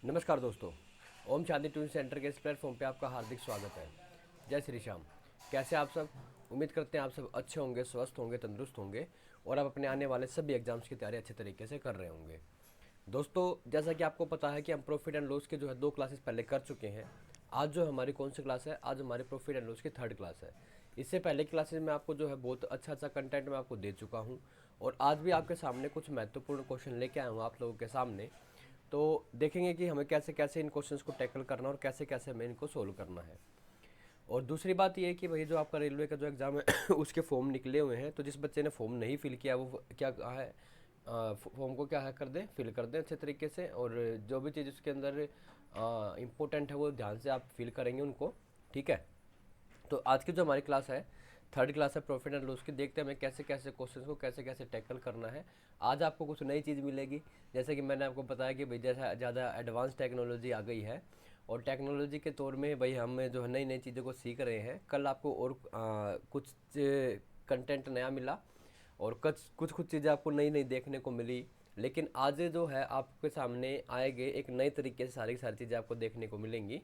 नमस्कार दोस्तों, Om Shanti tune centre के इस प्लेटफॉर्म पे आपका हार्दिक स्वागत है। जय श्री श्याम। कैसे आप सब? उम्मीद करते हैं आप सब अच्छे होंगे, स्वस्थ होंगे, तंदुरुस्त होंगे और आप अपने आने वाले सभी एग्जाम्स की तैयारी अच्छे तरीके से कर रहे होंगे। दोस्तों, जैसा कि आपको पता है कि हम प्रॉफिट एंड लॉस के जो है 2 क्लासेस पहले कर चुके हैं। आज जो हमारी कौन सी क्लास है? आज हमारी प्रॉफिट एंड लॉस की 3rd क्लास है। इससे पहले क्लासेस में आपको जो है बहुत अच्छा अच्छा कंटेंट मैं आपको दे चुका हूँ और आज भी आपके सामने कुछ महत्वपूर्ण क्वेश्चन लेके आया हूँ आप लोगों के सामने। तो देखेंगे कि हमें कैसे कैसे इन क्वेश्चंस को टैकल करना और कैसे कैसे हमें इनको सोल्व करना है। और दूसरी बात ये है कि भाई जो आपका रेलवे का जो एग्ज़ाम है उसके फॉर्म निकले हुए हैं, तो जिस बच्चे ने फॉर्म नहीं फिल किया वो क्या कहा है, फॉर्म को क्या है कर दें, फिल कर दें अच्छे तरीके से। और जो भी चीज़ उसके अंदर इम्पोर्टेंट है वो ध्यान से आप फिल करेंगे उनको। ठीक है। तो आज की जो हमारी क्लास है, 3rd क्लास है प्रॉफिट एंड लॉस की। देखते हैं हमें कैसे कैसे क्वेश्चन को कैसे कैसे टैकल करना है। आज आपको कुछ नई चीज़ मिलेगी, जैसे कि मैंने आपको बताया कि भाई जैसा ज़्यादा एडवांस टेक्नोलॉजी आ गई है और टेक्नोलॉजी के तौर में भाई हम जो है नई नई चीज़ों को सीख रहे हैं। कल आपको और कुछ कंटेंट नया मिला और कुछ कुछ कुछ चीज़ें आपको नई नई देखने को मिली। लेकिन आज जो है आपके सामने आएंगे एक नए तरीके से सारी की सारी चीज़ें आपको देखने को मिलेंगी।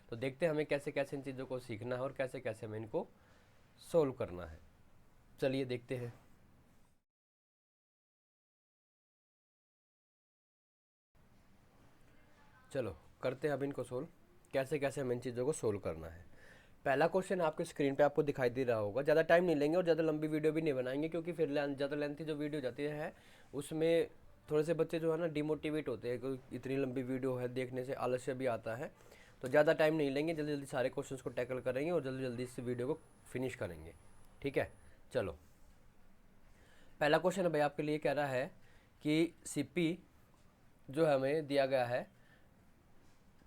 तो देखते हैं हमें कैसे कैसे इन चीज़ों को सीखना है और कैसे कैसे हमें इनको सोल्व करना है। चलिए देखते हैं। चलो करते हैं अब इनको सोल्व, कैसे कैसे हमें इन चीज़ों को सोल्व करना है। पहला क्वेश्चन आपके स्क्रीन पे आपको दिखाई दे रहा होगा। ज़्यादा टाइम नहीं लेंगे और ज़्यादा लंबी वीडियो भी नहीं बनाएंगे, क्योंकि फिर ज़्यादा लेंथी जो वीडियो जाती है उसमें थोड़े से बच्चे जो है ना डिमोटिवेट होते हैं कि इतनी लंबी वीडियो है, देखने से आलस्य भी आता है। तो ज़्यादा टाइम नहीं लेंगे, जल्दी जल्दी सारे क्वेश्चंस को टैकल करेंगे और जल्दी जल्दी इस वीडियो को फिनिश करेंगे। ठीक है। चलो, पहला क्वेश्चन भाई आपके लिए कह रहा है कि सीपी जो हमें दिया गया है,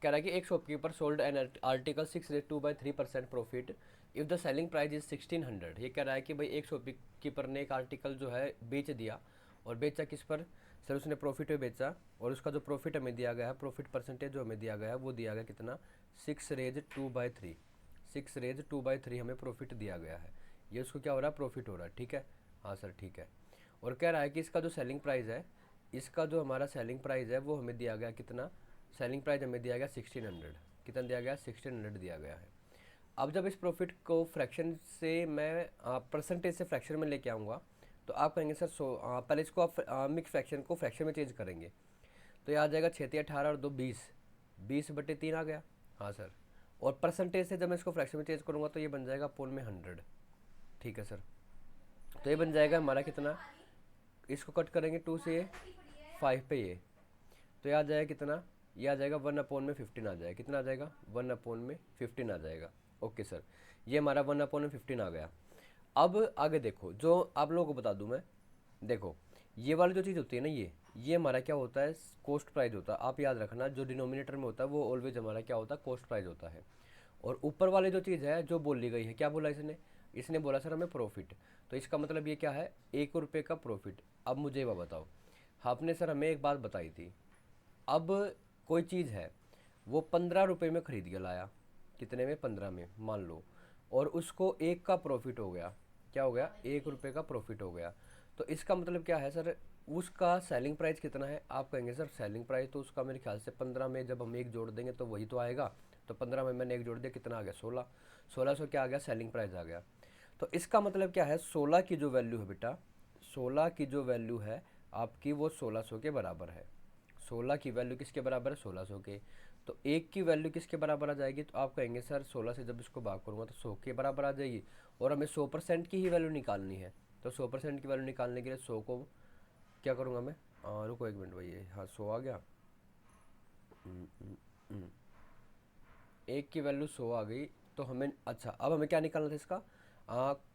कह रहा है कि एक shopkeeper sold an article 6.2/3% profit if the selling price is 1600। ये कह रहा है कि भाई एक शॉपकीपर ने एक आर्टिकल जो है बेच दिया, और बेचा किस पर? सर उसने प्रॉफिट में बेचा, और उसका जो प्रॉफिट हमें दिया गया है, प्रॉफिट परसेंटेज जो हमें दिया गया है वो दिया गया कितना? 6√2/3। 6√2/3 हमें प्रॉफिट दिया गया है। ये उसको क्या हो रहा है? प्रॉफिट हो रहा है। ठीक है। हाँ सर ठीक है। और कह रहा है कि इसका जो सेलिंग प्राइस है, इसका जो हमारा सेलिंग प्राइस है वो हमें दिया गया कितना? सेलिंग प्राइस हमें दिया गया 1600। कितना दिया गया? 1600 दिया गया है। अब जब इस प्रॉफिट को फ्रैक्शन से मैं परसेंटेज से फ्रैक्शन में लेके आऊँगा, तो आप कहेंगे सर पहले इसको आप मिक्स फ्रैक्शन को फ्रैक्शन में चेंज करेंगे, तो ये आ जाएगा 6×18 और 2 20। 20/3 आ गया। हाँ सर। और परसेंटेज से जब मैं इसको फ्रैक्शन में चेंज करूँगा तो ये बन जाएगा अपोन में 100। ठीक है सर। तो ये बन जाएगा हमारा कितना? इसको कट करेंगे 2 से 5 पे ये, तो ये आ जाएगा कितना? ये आ जाएगा 1/15 आ जाएगा। कितना आ जाएगा? 1/15 आ जाएगा। ओके सर, ये हमारा 1/15 आ गया। अब आगे देखो, जो आप लोगों को बता दूं मैं, देखो ये वाली जो चीज़ होती है ना, ये हमारा क्या होता है? कॉस्ट प्राइस होता है। आप याद रखना, जो डिनोमिनेटर में होता है वो ऑलवेज हमारा क्या होता है? कॉस्ट प्राइस होता है। और ऊपर वाली जो चीज़ है जो बोली गई है, क्या बोला इसने? इसने बोला सर हमें प्रॉफिट। तो इसका मतलब ये क्या है? 1 रुपये का प्रॉफिट। अब मुझे ये बताओ, आपने सर हमें एक बात बताई थी, अब कोई चीज़ है वो 15 रुपये में खरीद के लाया, कितने में? 15 में मान लो, और उसको 1 का प्रॉफिट हो गया। क्या हो गया? 1 रुपये का प्रॉफिट हो गया। तो इसका मतलब क्या है सर? उसका सेलिंग प्राइस कितना है? आप कहेंगे सर सेलिंग प्राइस तो उसका मेरे ख्याल से 15 में जब हम एक जोड़ देंगे तो वही तो आएगा। तो 15 में मैंने एक जोड़ दिया, कितना आ गया? 16। 1600 क्या आ गया? सेलिंग प्राइस आ गया। तो इसका मतलब क्या है? 16 की जो वैल्यू है बेटा, 16 की जो वैल्यू है आपकी, वो 1600 के बराबर है। 16 की वैल्यू किसके बराबर है? 1600 के। तो एक की वैल्यू किसके बराबर आ जाएगी? तो आप कहेंगे सर 16 से जब इसको भाग करूँगा तो 100 के बराबर आ जाएगी, और हमें 100% की ही वैल्यू निकालनी है। तो 100% की वैल्यू निकालने के लिए 100 को क्या करूँगा मैं? रुको एक मिनट भैया, हाँ 100 आ गया। हम्म, हम्म, हम्म। एक की वैल्यू 100 आ गई। तो हमें अच्छा, अब हमें क्या निकालना था इसका?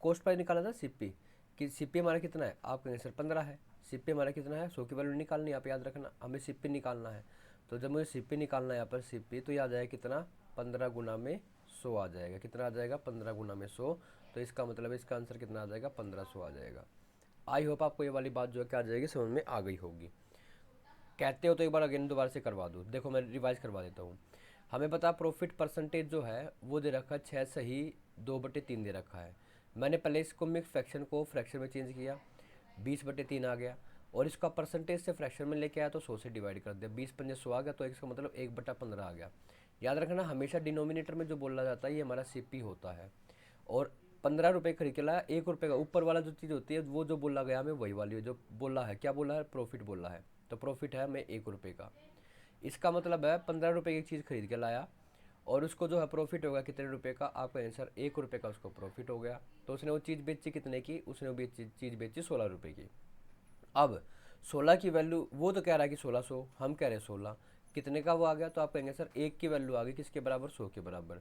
कॉस्ट प्राइस निकालना था, सीपी। कि सीपी हमारा कितना है? आप कहेंगे सर 15 है। सीपी हमारा कितना है? 100 की वैल्यू निकालनी है, आप याद रखना, हमें सीपी निकालना है। तो जब मुझे सीपी निकालना है यहाँ पर, सीपी तो ये आ जाएगा कितना? 15 गुना में 100 आ जाएगा। कितना आ जाएगा? 15 गुना में 100। तो इसका मतलब इसका आंसर कितना आ जाएगा? 1500 आ जाएगा। आई होप आपको ये वाली बात जो है क्या आ जाएगी, समझ में आ गई होगी। कहते हो तो एक बार अगेन दोबारा से करवा दूँ। देखो मैं रिवाइज करवा देता हूँ। हमें पता प्रॉफिट परसेंटेज जो है वो दे रखा है 6 सही 2/3 दे रखा है। मैंने पहले इसको मिक्स फ्रैक्शन को फ्रैक्शन में चेंज किया, 20/3 आ गया। और इसका परसेंटेज से फ्रैक्शन में लेके आया तो 100 से डिवाइड कर दिया, 20×100 आ गया, तो इसका मतलब 1/15 आ गया। याद रखना हमेशा डिनोमिनेटर में जो बोला जाता है ये हमारा सीपी होता है। और 15 रुपये खरीद के लाया, 1 रुपये का ऊपर वाला जो चीज़ होती है वो जो बोला गया हमें वही वाली जो बोला है, क्या बोला है, प्रॉफिट बोला है, तो प्रॉफिट है हमें 1 रुपये का। इसका मतलब है 15 रुपये की चीज़ खरीद के लाया और उसको जो है प्रॉफिट होगा कितने रुपए का, आपका आंसर 1 रुपये का उसको प्रॉफिट हो गया। तो उसने वो चीज़ बेची कितने की, उसने वो चीज़ बेची 16 रुपये की। अब 16 की वैल्यू, वो तो कह रहा है कि 1600, हम कह रहे हैं 16, कितने का वो आ गया, तो आप कहेंगे सर 1 की वैल्यू आ गई किसके बराबर, 100 के बराबर।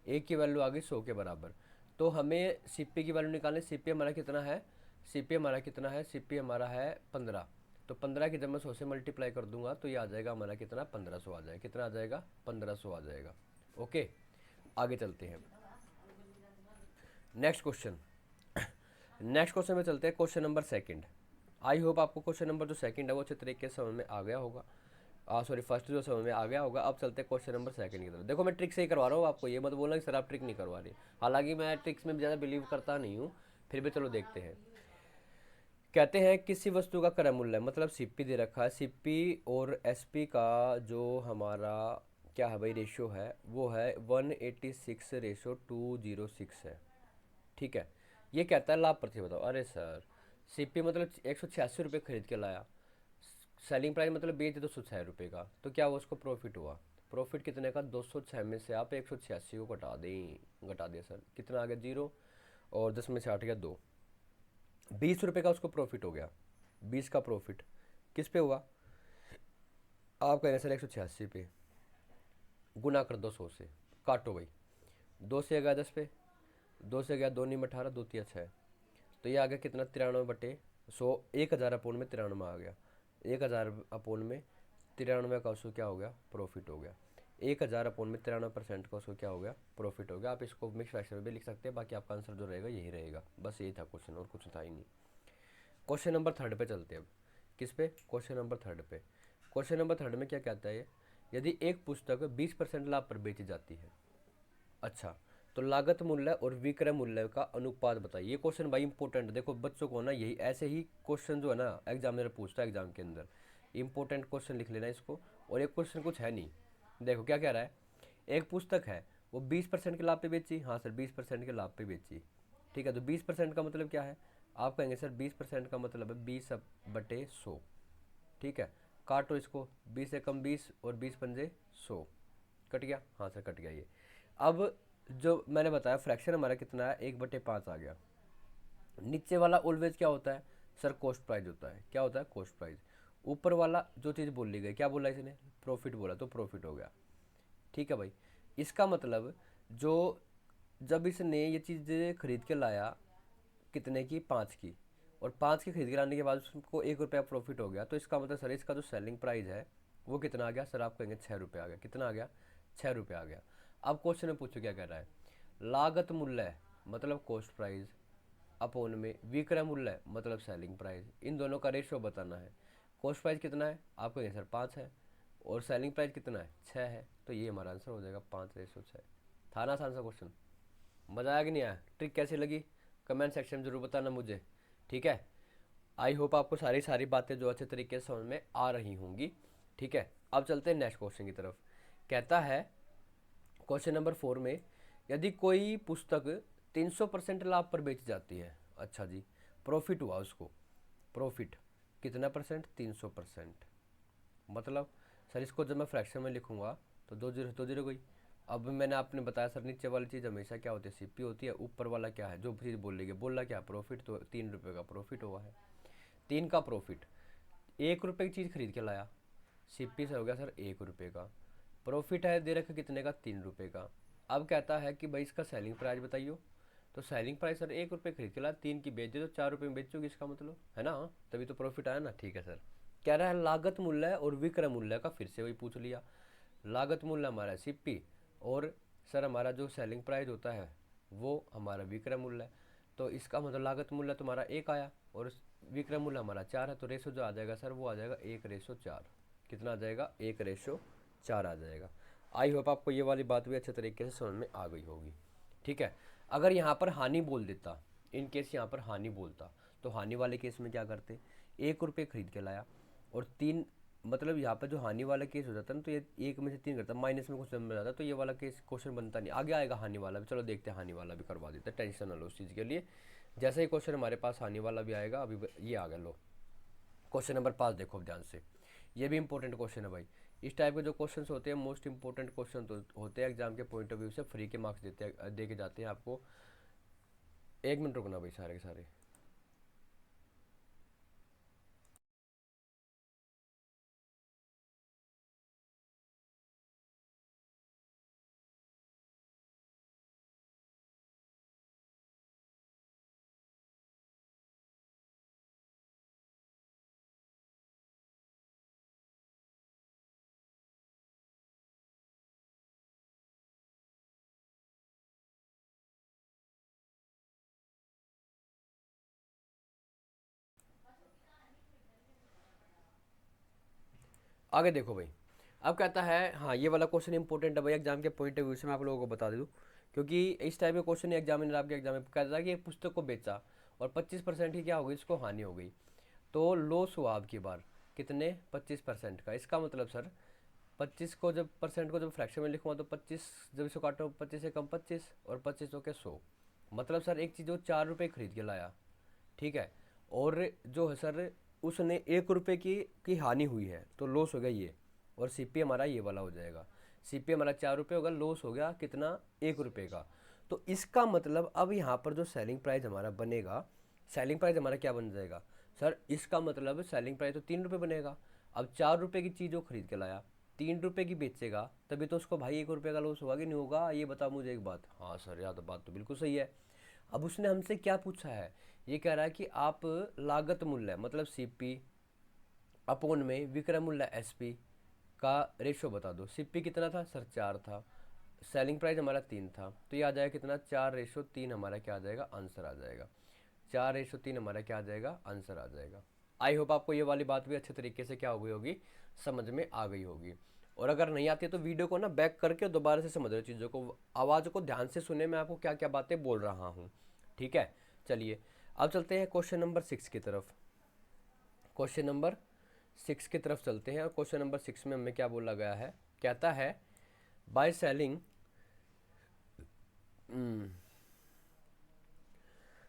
1 की वैल्यू आ गई 100 के बराबर। तो हमें सीपी की वैल्यू निकालनी, सीपी हमारा कितना है, सीपी हमारा कितना है, सीपी हमारा है 15। तो 15 की जब मैं 100 से मल्टीप्लाई कर दूंगा तो ये आ जाएगा हमारा कितना, 1500 आ जाएगा, कितना आ जाएगा, 1500 आ जाएगा। ओके, आगे चलते हैं नेक्स्ट क्वेश्चन। नेक्स्ट क्वेश्चन में चलते हैं, question number second. I hope आपको क्वेश्चन नंबर जो सेकंड है वो अच्छे तरीके से समझ में आ गया होगा, सॉरी फर्स्ट जो समझ में आ गया होगा। अब चलते हैं क्वेश्चन नंबर सेकंड की तरफ। देखो मैं ट्रिक से ही करवा रहा हूँ आपको, ये मत बोलना कि सर आप ट्रिक नहीं करवा रहे, हालांकि मैं ट्रिक्स में ज़्यादा बिलीव करता नहीं हूँ, फिर भी चलो देखते हैं। कहते हैं किसी वस्तु का क्रय मूल्य, मतलब सीपी दे रखा है, सीपी और एसपी का जो हमारा क्या है भाई रेशियो है, वो है 186/206 है। ठीक है, ये कहता है लाभ प्रति बताओ। अरे सर सीपी मतलब 186 रुपये खरीद के लाया, सेलिंग प्राइस मतलब बेच 206 रुपये का, तो क्या वो उसको प्रॉफिट हुआ, प्रॉफिट कितने का, 206 में से आप 186 को घटा दें सर, कितना आ गया 0, और 10 में से 8 गया 2, 20 रुपये का उसको प्रॉफिट हो गया। 20 का प्रॉफिट किस पे हुआ, आप कहेंगे सर 186 पे, गुना कर दो 100 से, काटो भाई, 2 से गया 10 पे, 2 से गया 2 नहीं 18, 2 3 6, तो ये आ गया कितना, 93/100, 1000 अपोन में 93 आ गया, 1000 अपोन में 93 का उसको क्या हो गया, प्रॉफिट हो गया। 1000 अपोन में 93% का उसको क्या हो गया, प्रॉफिट हो गया। आप इसको मिक्स फ्रैक्शन में भी लिख सकते हैं, बाकी आपका आंसर जो रहेगा यही रहेगा, बस यही था क्वेश्चन, और कुछ था ही नहीं। क्वेश्चन नंबर थर्ड पे चलते हैं अब, किस पे, क्वेश्चन नंबर थर्ड पे। क्वेश्चन नंबर थर्ड में क्या कहता है, यदि एक पुस्तक 20% लाभ पर बेची जाती है, अच्छा, तो लागत मूल्य और विक्रय मूल्य का अनुपात बताइए। ये क्वेश्चन भाई इंपॉर्टेंट, देखो बच्चों को ना यही ऐसे ही क्वेश्चन जो है ना एग्जामिनर पूछता है एग्जाम के अंदर, इंपॉर्टेंट क्वेश्चन लिख लेना इसको। और एक क्वेश्चन कुछ है नहीं, देखो क्या कह रहा है, एक पुस्तक है वो 20% के लाभ पे बेची, हाँ सर 20% के लाभ पे बेची, ठीक है, तो 20% का मतलब क्या है, आप कहेंगे सर 20% का मतलब है 20/100, ठीक है, काटो इसको, 20 एकम 20 और 20×5 100, कट गया, हाँ सर कट गया ये। अब जो मैंने बताया फ्रैक्शन हमारा कितना है, 1/5 आ गया। नीचे वाला ऑलवेज क्या होता है सर, कॉस्ट प्राइस होता है, क्या होता है, कॉस्ट प्राइस। ऊपर वाला जो चीज़ बोली गई, क्या बोला इसने, प्रॉफिट बोला, तो प्रॉफिट हो गया। ठीक है भाई, इसका मतलब जो जब इसने ये चीज़ खरीद के लाया कितने की, 5 की, और 5 की खरीद के लाने के बाद उसको 1 रुपया प्रॉफिट हो गया, तो इसका मतलब सर इसका जो सेलिंग प्राइस है वो कितना आ गया, सर आप कहेंगे 6 रुपये आ गया, कितना आ गया, 6 रुपये आ गया। अब क्वेश्चन में पूछो क्या कह रहा है, लागत मूल्य मतलब कॉस्ट प्राइस अपोन में विक्रय मूल्य मतलब सेलिंग प्राइस, इन दोनों का रेशियो बताना है। कॉस्ट प्राइस कितना है, आपको ये सर 5 है, और सेलिंग प्राइस कितना है, 6 है, तो ये हमारा आंसर हो जाएगा 5/6। था ना आसान सा क्वेश्चन, मज़ा आया कि नहीं आया, ट्रिक कैसी लगी कमेंट सेक्शन में ज़रूर बताना मुझे, ठीक है। आई होप आपको सारी सारी बातें जो अच्छे तरीके से समझ में आ रही होंगी, ठीक है। अब चलते हैं नेक्स्ट क्वेश्चन की तरफ। कहता है क्वेश्चन नंबर 4 में, यदि कोई पुस्तक 300% लाभ पर बेची जाती है, अच्छा जी, प्रॉफिट हुआ उसको, प्रॉफिट कितना परसेंट, 300%, मतलब सर इसको जब मैं फ्रैक्शन में लिखूंगा तो 2 0 गई। अब मैंने आपने बताया सर नीचे वाली चीज़ हमेशा क्या होती है, सीपी होती है, ऊपर वाला क्या है जो चीज़ बोल रही है, बोला क्या प्रॉफिट, तो 3 रुपये का प्रॉफिट हुआ है, 3 का प्रॉफिट, 1 रुपये की चीज़ खरीद के लाया, सीपी से हो गया सर 1 रुपये का, प्रॉफिट है दे रखा कितने का, 3 रुपये का। अब कहता है कि भाई इसका सेलिंग प्राइस बताइयो, तो सेलिंग प्राइस सर 1 रुपये खरीद के लाया, 3 की बेच दे तो 4 रुपये में बेचोगे, इसका मतलब है ना, तभी तो प्रॉफिट आया ना, ठीक है सर। कह रहा है लागत मूल्य और विक्रय मूल्य का, फिर से वही पूछ लिया, लागत मूल्य हमारा सीपी और सर हमारा जो सेलिंग प्राइस होता है वो हमारा विक्रय मूल्य है, तो इसका मतलब लागत मूल्य तुम्हारा 1 आया और विक्रय मूल्य हमारा 4 है, तो रेशो जो आ जाएगा सर वो आ जाएगा 1/4, कितना आ जाएगा, 1/4 आ जाएगा। आई होप आपको ये वाली बात भी अच्छे तरीके से समझ में आ गई होगी, ठीक है। अगर यहाँ पर हानि बोल देता, इन केस यहाँ पर हानि बोलता, तो हानि वाले केस में क्या करते, 1 रुपये खरीद के लाया और 3, मतलब यहाँ पर जो हानि वाला केस हो जाता है ना, तो ये 1 में से 3 करता है, माइनस में क्वेश्चन बन जाता है, तो ये वाला केस क्वेश्चन बनता नहीं। आगे आएगा हानि वाला भी, चलो देखते हैं, हानि वाला भी करवा देते हैं, टेंशन ना लो उस चीज़ के लिए। जैसे ही क्वेश्चन हमारे पास हानि वाला भी आएगा, अभी ये आ गया, लो क्वेश्चन नंबर 5 देखो अब ध्यान से। ये भी इंपॉर्टेंट क्वेश्चन है भाई। इस टाइप के जो क्वेश्चंस होते हैं मोस्ट इंपॉर्टेंट क्वेश्चन तो होते हैं एग्जाम के पॉइंट ऑफ व्यू से, फ्री के मार्क्स देते हैं, दे के जाते हैं आपको। 1 मिनट रुकना भाई सारे के सारे। आगे देखो भाई, अब कहता है, हाँ ये वाला क्वेश्चन इंपॉर्टेंट है भाई एग्जाम के पॉइंट ऑफ व्यू से, मैं आप लोगों को बता दूँ, क्योंकि इस टाइप के क्वेश्चन एग्जामिनर आपके एग्जाम में कहता है कि एक पुस्तक को बेचा और 25% की क्या हो गई, इसको हानि हो गई, तो लॉस हुआ आपकी बार कितने, 25% का। इसका मतलब सर 25 को जब परसेंट को जब फ्रैक्शन में लिखूँगा तो 25, जब इसको काटो 25 से कम 25 और 25 हो के 100, मतलब सर एक चीज़ वो 4 रुपये खरीद के लाया, ठीक है, और जो है सर उसने 1 रुपये की हानि हुई है, तो लॉस हो गया ये, और सीपी हमारा ये वाला हो जाएगा। सीपी हमारा 4 रुपये होगा, लॉस हो गया कितना, 1 रुपये का। तो इसका मतलब अब यहाँ पर जो सेलिंग प्राइस हमारा बनेगा, सेलिंग प्राइस हमारा क्या बन जाएगा सर, इसका मतलब सेलिंग प्राइस तो 3 रुपये बनेगा। अब 4 रुपये की चीज़ वो खरीद के लाया, 3 रुपये की बेचेगा, तभी तो उसको भाई 1 रुपये का लॉस होगा कि नहीं होगा, ये बताओ मुझे एक बात। हाँ सर यार, तो बात तो बिल्कुल सही है। अब उसने हमसे क्या पूछा है, ये कह रहा है कि आप लागत मूल्य मतलब सीपी अपोन में विक्रय मूल्य एसपी का रेशो बता दो। सीपी कितना था सर, 4 था, सेलिंग प्राइस हमारा 3 था, तो ये आ जाएगा कितना, 4:3 हमारा क्या आ जाएगा, आंसर आ जाएगा। 4:3 हमारा क्या आ जाएगा, आंसर आ जाएगा। आई होप आपको ये वाली बात भी अच्छे तरीके से क्या हो गई होगी, समझ में आ गई होगी। और अगर नहीं आती है तो वीडियो को ना बैक करके दोबारा से समझ लो चीज़ों को, आवाज़ को ध्यान से सुने, मैं आपको क्या क्या बातें बोल रहा हूँ, ठीक है। चलिए अब चलते हैं क्वेश्चन नंबर 6 की तरफ। क्वेश्चन नंबर 6 की तरफ चलते हैं, और क्वेश्चन नंबर 6 में हमें क्या बोला गया है, कहता है by selling,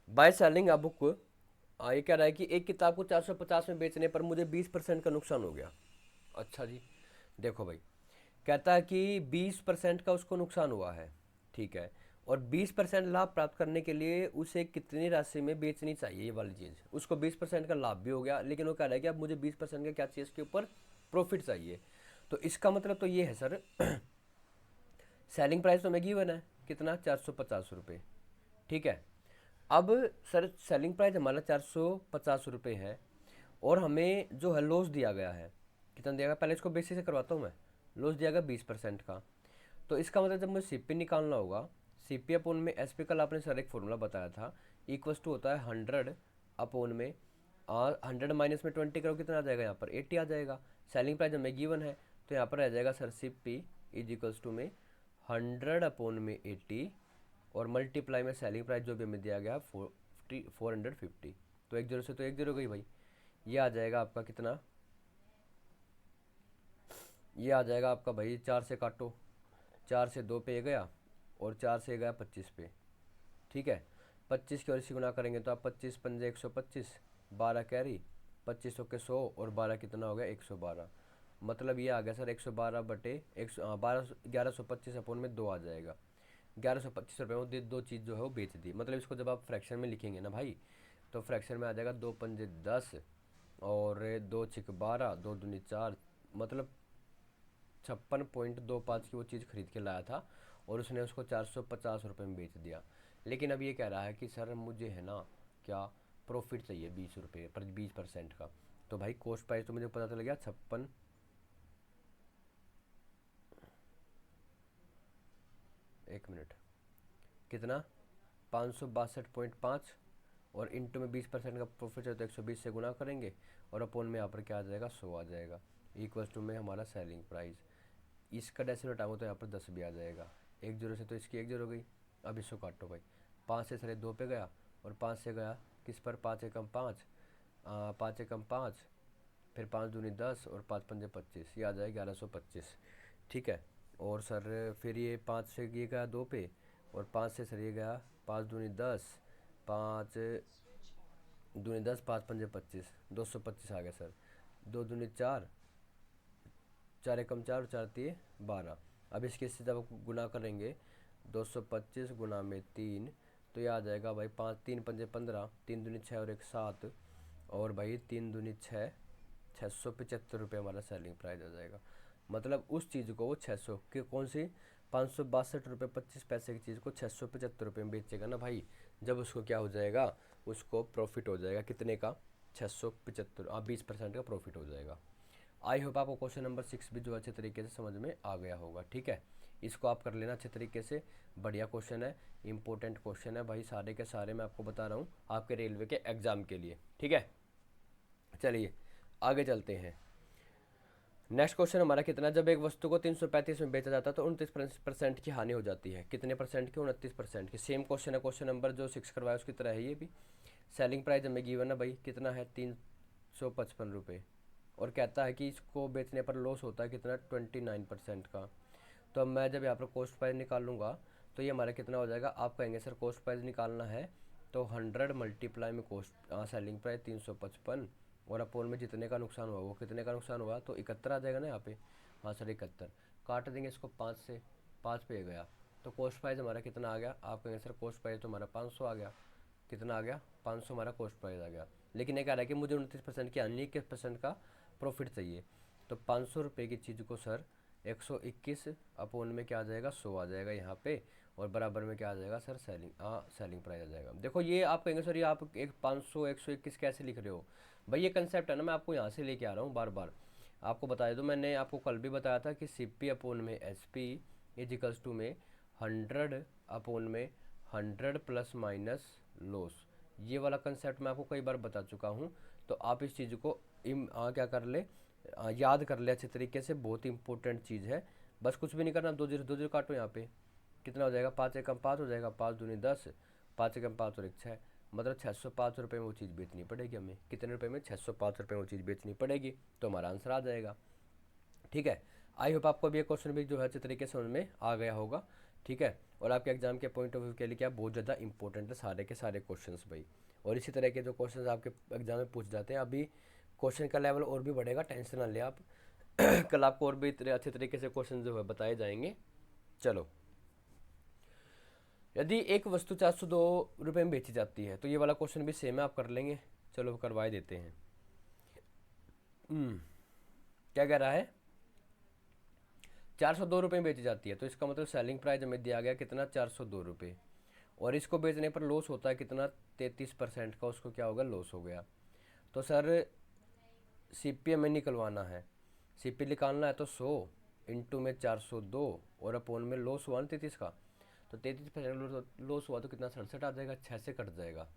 by selling a book, ये कह रहा है कि एक किताब को 450 में बेचने पर मुझे 20% का नुकसान हो गया। अच्छा जी, देखो भाई, कहता है कि 20% का उसको नुकसान हुआ है, ठीक है, और 20% लाभ प्राप्त करने के लिए उसे कितनी राशि में बेचनी चाहिए, ये वाली चीज़। उसको 20% का लाभ भी हो गया, लेकिन वो कह रहा है कि अब मुझे 20% का क्या चाहिए, इसके ऊपर प्रॉफिट चाहिए। तो इसका मतलब तो ये है सर, सेलिंग प्राइस तो हमें गिवन है कितना, 450 रुपये, ठीक है। अब सर सेलिंग प्राइस हमारा 450 रुपये है, और हमें जो है लॉस दिया गया है, कितना दिया गया, पहले इसको बेसिक से करवाता हूँ मैं। लॉस दिया गया 20% का, तो इसका मतलब जब मुझे सीपी निकालना होगा, सीपी अपोन में एसपी कल आपने सर एक फॉर्मूला बताया था, इक्वस टू होता है 100 अपोन में 100 माइनस में 20 करो, कितना आ जाएगा यहाँ पर, 80 आ जाएगा। सेलिंग प्राइस हमें गिवन है, तो यहाँ पर आ जाएगा sir CP is equals to में 100 अपोन में 80, और मल्टीप्लाई में सेलिंग प्राइस जो भी हमें दिया गया 450। तो 1 0 से तो 1 0 गई भाई, ये आ जाएगा आपका कितना, ये आ जाएगा आपका भाई, 4 से काटो, 4 से 2 पे गया, और 4 से गया 25 पे, ठीक है। 25 की और इसी गुना करेंगे तो आप 25 पंजे 125, 12 कैरी, 25 के 100, और 12 कितना हो गया, 112। मतलब ये आ गया सर 112 बटे 112, 1125 अपोन में 2 आ जाएगा। 1125 रुपये में दो चीज़ जो है वो बेच दी। मतलब इसको जब आप फ्रैक्शन में लिखेंगे ना भाई, तो फ्रैक्शन में आ जाएगा 2 पंजे 10, और 2 छिक 12, 2 दूनी 4, मतलब 56.25 की वो चीज़ खरीद के लाया था, और उसने उसको 450 रुपये में बेच दिया। लेकिन अब ये कह रहा है कि सर मुझे है ना क्या, प्रॉफिट चाहिए 20 रुपये पर 20% का। तो भाई कॉस्ट प्राइस तो मुझे पता चल गया 56, एक मिनट, कितना, 562.5, और इंटू में 20% का प्रॉफिट है तो 120 से गुना करेंगे, और अपोन में यहाँ पर क्या आ जाएगा, 100 आ जाएगा, इक्वल्स टू में हमारा सेलिंग प्राइस। इसका डेसिमल हटाऊंगा तो यहाँ पर 10 भी आ जाएगा। 1 0 से तो इसकी 1 0 गई। अब इसको काटो भाई, 5 से सारे 2 पे गया, और 5 से गया किस पर, 5 एकम 5, पाँच एकम पाँच, फिर 5 दूनी 10 और 5 पंजे 25, ये आ जाए 1125। ठीक है। और सर फिर ये 5 से ये गया 2 पे, और 5 से सर ये गया 5 दूनी 10, 5 दूनी 10, 5 पंजे 25, 225 आ गया सर। 2 दूनी 4, 4 एकम 4 और 4 तिये 12। अब इसके से जब गुना करेंगे 225 गुना में 3, तो ये आ जाएगा भाई 5 3 पंजे 15, 3 दूनी 6 और 1 7, और भाई 3 दूनी 6, 675 रुपये हमारा सेलिंग प्राइस आ जाएगा। मतलब उस चीज़ को वो 600 के कौन सी 562 रुपये 25 पैसे की चीज़ को 675 रुपये में बेचेगा ना भाई, जब उसको क्या हो जाएगा, उसको प्रॉफिट हो जाएगा कितने का, 675, 20% का प्रॉफिट हो जाएगा। आई होप आपको क्वेश्चन नंबर 6 भी जो अच्छे तरीके से समझ में आ गया होगा। ठीक है, इसको आप कर लेना अच्छे तरीके से, बढ़िया क्वेश्चन है, इंपॉर्टेंट क्वेश्चन है भाई, सारे के सारे मैं आपको बता रहा हूँ आपके रेलवे के एग्ज़ाम के लिए। ठीक है, चलिए आगे चलते हैं। नेक्स्ट क्वेश्चन हमारा कितना, जब एक वस्तु को 335 में बेचा जाता है तो 29% की हानि हो जाती है। कितने परसेंट की, 29% की। सेम क्वेश्चन है, क्वेश्चन नंबर जो 6 करवाया उसकी तरह है ये भी। सेलिंग प्राइस हमें गिवन है भाई, कितना है 355 रुपये, और कहता है कि इसको बेचने पर लॉस होता है कितना, 29% का। तो अब मैं जब यहाँ पर कॉस्ट प्राइस निकालूंगा तो ये हमारा कितना हो जाएगा, आप कहेंगे सर कॉस्ट प्राइस निकालना है तो 100 मल्टीप्लाई में कॉस्ट सेलिंग प्राइस 355, और अपोन में जितने का नुकसान हुआ वो कितने का नुकसान हुआ, तो 71 आ जाएगा ना यहाँ पे। हाँ सर 71, काट देंगे इसको 5 से, 5 पे गया, तो कॉस्ट प्राइस हमारा कितना आ गया, आप कहेंगे सर कॉस्ट प्राइस तो हमारा 500 आ गया। कितना आ गया, 500 हमारा कॉस्ट प्राइस आ गया। लेकिन ये कह रहा है कि मुझे 29% की यानी 21% का प्रॉफिट चाहिए। तो 500 रुपये की चीज़ को सर 121 अपोन में क्या आ जाएगा, 100 आ जाएगा यहाँ पे, और बराबर में क्या आ जाएगा सर, सेलिंग प्राइस आ जाएगा। देखो ये आप कहेंगे सर ये आप एक 500 121 कैसे लिख रहे हो भाई, ये कंसेप्ट है ना, मैं आपको यहाँ से लेके आ रहा हूँ बार बार। आपको बता दूँ, मैंने आपको कल भी बताया था कि CP अपोन में SP इजिकल्स टू में 100 अपोन में 100 प्लस माइनस लॉस, ये वाला कंसेप्ट मैं आपको कई बार बता चुका हूँ। तो आप इस चीज़ को क्या कर ले, याद कर ले अच्छे तरीके से, बहुत इंपॉर्टेंट चीज़ है। बस कुछ भी नहीं करना, 2 0 2 0 काटो यहाँ पे, कितना हो जाएगा, 5 एकम 5 हो जाएगा, 5 दूनी 10, 5 एकम 5 और 1 6, मतलब 605 रुपये में वो चीज़ बेचनी पड़ेगी हमें। कितने रुपए में, 605 रुपये में वो चीज़ बेचनी पड़ेगी, तो हमारा आंसर आ जाएगा। ठीक है, आई होप आपको भी ये क्वेश्चन भी जो है अच्छे तरीके से समझ में आ गया होगा। ठीक है, और आपके एग्जाम के पॉइंट ऑफ व्यू के लिए क्या बहुत ज़्यादा इंपॉर्टेंट है सारे के सारे क्वेश्चंस भाई, और इसी तरह के जो क्वेश्चंस आपके एग्जाम में पूछ जाते हैं। अभी क्वेश्चन का लेवल और भी बढ़ेगा, टेंशन ना ले आप कल आपको और भी अच्छे तरीके से क्वेश्चन जो है बताए जाएंगे। चलो, यदि एक वस्तु 402 रुपये में बेची जाती है, तो ये वाला क्वेश्चन भी सेम है, आप कर लेंगे। चलो करवाए देते हैं। क्या कह रहा है, 402 रुपये में बेची जाती है, तो इसका मतलब सेलिंग प्राइस हमें दिया गया कितना, 402 रुपये, और इसको बेचने पर लॉस होता है कितना, 33% का उसको क्या होगा, लॉस हो गया। तो सर CP हमें निकलवाना है, CP निकालना है तो 100 इंटू में 402, और अपोन में लॉस हुआ ना 33 का, तो 33% लॉस हुआ तो कितना, 67 आ जाएगा, 6 से कट जाएगा,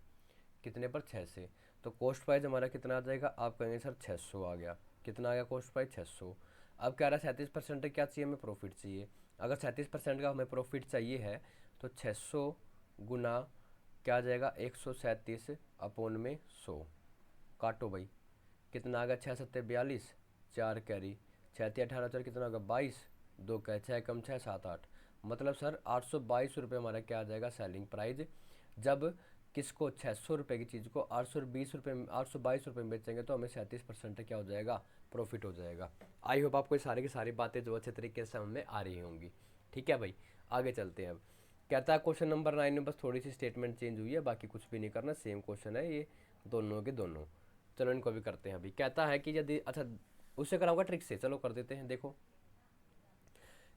कितने पर, 6 से। तो कॉस्ट प्राइस हमारा कितना आ जाएगा, आप कहेंगे सर 600 आ गया, कितना आ गया कॉस्ट प्राइस, 600। अब कह रहा है 37% क्या चाहिए हमें, प्रॉफिट चाहिए। अगर 37% का हमें प्रॉफिट चाहिए है तो 600 गुना क्या आ जाएगा, 137 अपोन में 100, काटो भाई, कितना आ गया, 6 7 42, 4 कैरी, 6 3 18 4 कितना होगा, 22, 2 कै 6 कम 6 7 8, मतलब सर 822 रुपये हमारा क्या आ जाएगा, सेलिंग प्राइस। जब किसको, 600 रुपये की चीज़ को 822 रुपये 822 रुपये में बेचेंगे तो हमें 37% क्या हो जाएगा, प्रॉफिट हो जाएगा। आई होप आपको ये सारी की सारी बातें जो अच्छे तरीके से समझ में आ रही होंगी। ठीक है भाई, आगे चलते हैं। अब कहता है क्वेश्चन नंबर 9 में बस थोड़ी सी स्टेटमेंट चेंज हुई है, बाकी कुछ भी नहीं करना, सेम क्वेश्चन है ये दोनों के दोनों। चलो इनको भी करते हैं। अभी कहता है कि यदि, अच्छा उससे कराऊंगा ट्रिक से, चलो कर देते हैं। देखो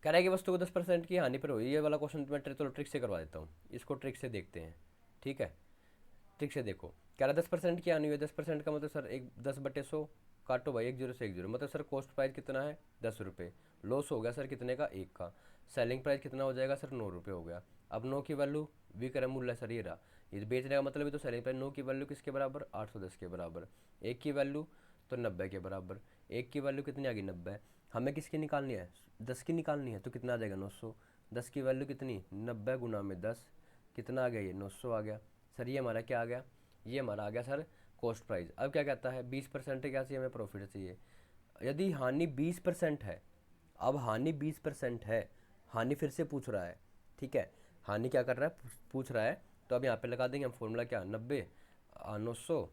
कह रहा है कि वस्तु को 10% की हानि पर हुई, ये वाला क्वेश्चन मैं चलो ट्रिक से करवा देता हूँ, इसको ट्रिक से देखते हैं। ठीक है, ट्रिक से देखो, कह रहा है 10% की हानि हुई, 10% का मतलब सर एक 10/100, काटो भाई, 1 0 से 1 0, मतलब सर कॉस्ट प्राइस कितना है, 10 रुपये, लॉस हो गया सर कितने का, 1 का। सेलिंग प्राइस कितना हो जाएगा सर, 9 रुपये हो गया। अब 9 की वैल्यू विक्रय मूल्य सर ये रहा, ये बेचने का मतलब है, तो सेलिंग प्राइस 9 की वैल्यू किसके बराबर, 810 के बराबर। 1 की वैल्यू तो 90 के बराबर, 1 की वैल्यू कितनी आ गई, 90। हमें किसकी निकालनी है, 10 की निकालनी है, तो कितना आ जाएगा, 900। 10 की वैल्यू कितनी, 90 गुना में 10, कितना आ गया, ये 900 आ गया। सर ये हमारा क्या आ गया, ये हमारा आ गया सर कॉस्ट प्राइस। अब क्या कहता है 20% क्या चाहिए, हमें प्रॉफिट चाहिए। यदि हानि 20% है, अब हानि 20% है, हानि फिर से पूछ रहा है, ठीक है, हानि क्या कर रहा है, पूछ रहा है, तो अब यहाँ पे लगा देंगे हम फॉर्मूला क्या, 90 900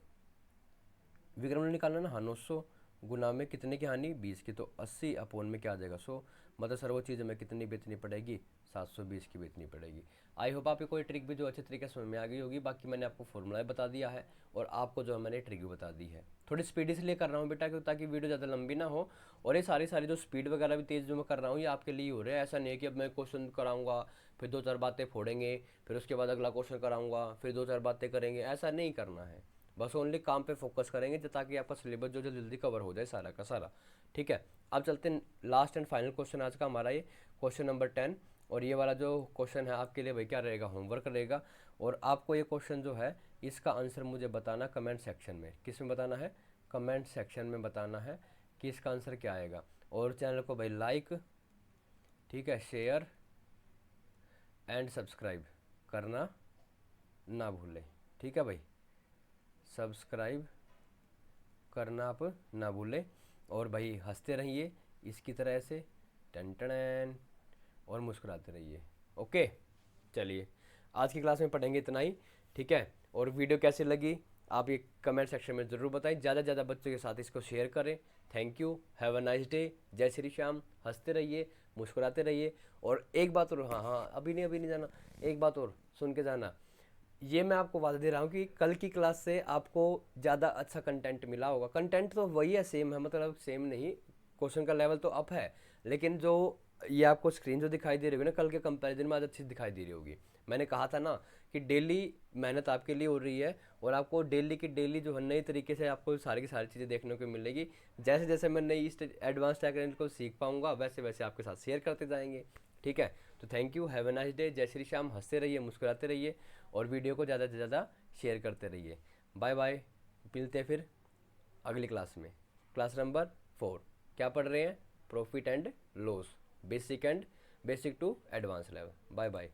विक्रम ने निकालना ना, हाँ 900 गुना में कितने की हानि 20 की, तो 80 अपोन में क्या आ जाएगा 100। मतलब सर वो चीज़ हमें कितनी बेचनी पड़ेगी, 720 की बेचनी पड़ेगी। आई होप आपको कोई ट्रिक भी जो अच्छे तरीके से समझ में आ गई होगी। बाकी मैंने आपको फॉर्मूला बता दिया है और आपको जो है मैंने ट्रिक भी बता दी है। थोड़ी स्पीड इसलिए कर रहा हूँ बेटा ताकि वीडियो ज़्यादा लंबी ना हो, और ये सारी जो स्पीड वगैरह भी तेज़ जो मैं कर रहा हूँ ये आपके लिए हो रहा है। ऐसा नहीं है कि अब मैं क्वेश्चन कराऊंगा फिर 2-4 बातें फोड़ेंगे, फिर उसके बाद अगला क्वेश्चन कराऊंगा फिर 2-4 बातें करेंगे, ऐसा नहीं करना है। बस ओनली काम पे फोकस करेंगे ताकि आपका सिलेबस जो जल्दी कवर हो जाए सारा का सारा, ठीक है। अब चलते हैं लास्ट एंड फाइनल क्वेश्चन आज का हमारा, ये क्वेश्चन नंबर 10। और ये वाला जो क्वेश्चन है आपके लिए भाई क्या रहेगा, होमवर्क रहेगा। और आपको ये क्वेश्चन जो है इसका आंसर मुझे बताना कमेंट सेक्शन में। किस में बताना है, कमेंट सेक्शन में बताना है कि इसका आंसर क्या आएगा। और चैनल को भाई लाइक, ठीक है, शेयर एंड सब्सक्राइब करना ना भूलें, ठीक है भाई, सब्सक्राइब करना आप ना भूलें। और भाई हंसते रहिए इसकी तरह से, टन टन, और मुस्कुराते रहिए। ओके, चलिए आज की क्लास में पढ़ेंगे इतना ही, ठीक है। और वीडियो कैसी लगी आप ये कमेंट सेक्शन में ज़रूर बताएं, ज़्यादा से ज़्यादा बच्चों के साथ इसको शेयर करें। Thank you, have a nice day, जय श्री श्याम। हंसते रहिए, मुस्कुराते रहिए। और एक बात और, हाँ हाँ अभी नहीं जाना, एक बात और सुन के जाना, ये मैं आपको वादा दे रहा हूँ कि कल की क्लास से आपको ज़्यादा अच्छा कंटेंट मिला होगा। कंटेंट तो वही है, सेम है, मतलब सेम नहीं, क्वेश्चन का लेवल तो अप है, लेकिन जो ये आपको स्क्रीन जो दिखाई दे रही होगी ना कल के कंपैरिजन में आज अच्छी दिखाई दे रही होगी। मैंने कहा था ना कि डेली मेहनत आपके लिए हो रही है और आपको डेली की डेली जो है नई तरीके से आपको सारी की सारी चीज़ें देखने को मिलेगी। जैसे जैसे मैं नई एडवांस टेक्निक को सीख पाऊंगा वैसे वैसे आपके साथ शेयर करते जाएंगे, ठीक है। तो thank you, have a nice day, जय श्री श्याम। हंसते रहिए, मुस्कुराते रहिए और वीडियो को ज़्यादा से ज़्यादा शेयर करते रहिए। बाय बाय, मिलते हैं फिर अगली क्लास में। क्लास नंबर 4 क्या पढ़ रहे हैं, profit and loss, basic to advance level. Bye bye.